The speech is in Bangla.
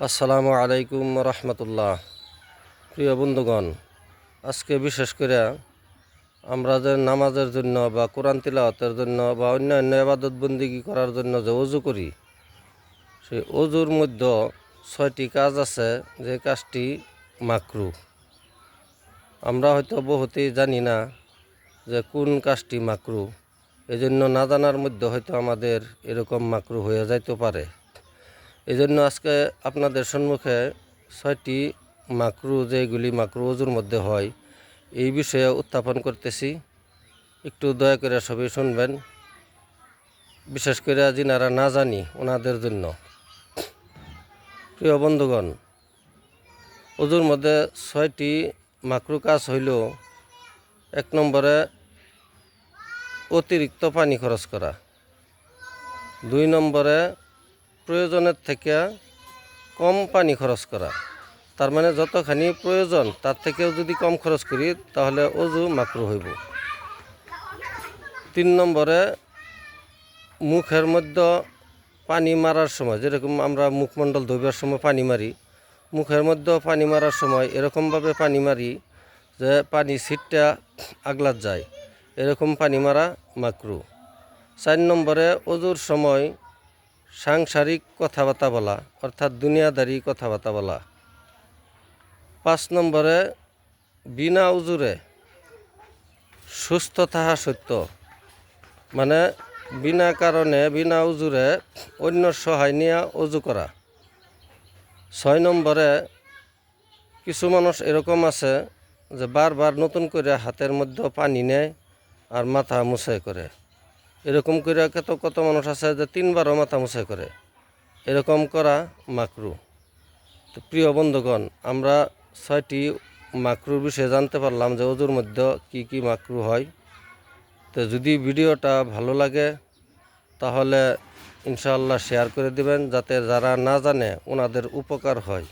আসসালামু আলাইকুম রহমতুল্লাহ। প্রিয় বন্ধুগণ, আজকে বিশেষ করে আমরা যে নামাজের জন্য বা কোরআন তিলাওয়াতের জন্য বা অন্যান্য ইবাদত বন্দিগি করার জন্য যে অজু করি, সেই অজুর মধ্যে 6টি কাজ আছে যে কাজটি মাকরুহ। আমরা হয়তো বহুতেই জানি না যে কোন কাজটি মাকরুহ, এজন্য না জানার মধ্যে হয়তো আমাদের এরকম মাকরুহ হয়ে যাইতে পারে। এই জন্য আজকে আপনাদের সম্মুখে 6টি মাকরুহ, যেগুলি মাকরুহ ওযুর মধ্যে হয়, এই বিষয়ে উত্থাপন করতেছি। একটু দয়া করে সবাই শুনবেন, বিশেষ করে যিনারা না জানি ওনাদের জন্য। প্রিয় বন্ধুগণ, ওযুর মধ্যে 6টি মাকরুহ কাজ হইল: 1 নম্বরে অতিরিক্ত পানি খরচ করা, 2 নম্বরে প্রয়োজনের থেকে কম পানি খরচ করা, তার মানে যতখানি প্রয়োজন তার থেকেও যদি কম খরচ করি তাহলে অজু মাকরুহ হইব। 3 নম্বরে মুখের মধ্যে পানি মারার সময়, যেরকম আমরা মুখমণ্ডল ধোবার সময় পানি মারি, মুখের মধ্যে পানি মারার সময় এরকমভাবে পানি মারি যে পানি ছিটটা আগলাত যায়, এরকম পানি মারা মাকরুহ। 4 নম্বরে অজুর সময় সাংসারিক কথাবার্তা বলা, অর্থাৎ দুনিয়াদারি কথাবার্তা বলা। 5 নম্বরে বিনা উজুরে সুস্থ থাকা সত্য, মানে বিনা কারণে বিনা উজুরে অন্য সহায় নিয়ে অজু করা। 6 নম্বরে কিছু মানুষ এরকম আছে যে বারবার নতুন করে হাতের মধ্যে পানি নেয় আর মাথা মুছাই করে। এরকম করে কত মানুষ আছে যে 3বারও মাথা মুছাই করে। এরকম করা মাকরুহ। তো প্রিয় বন্ধুগণ, আমরা 6টি মাকরুর বিষয়ে জানতে পারলাম যে ওযুর মধ্যে কি কি মাকরুহ হয়। তো যদি ভিডিওটা ভালো লাগে তাহলে ইনশাআল্লাহ শেয়ার করে দিবেন, যাতে যারা না জানে ওনাদের উপকার হয়।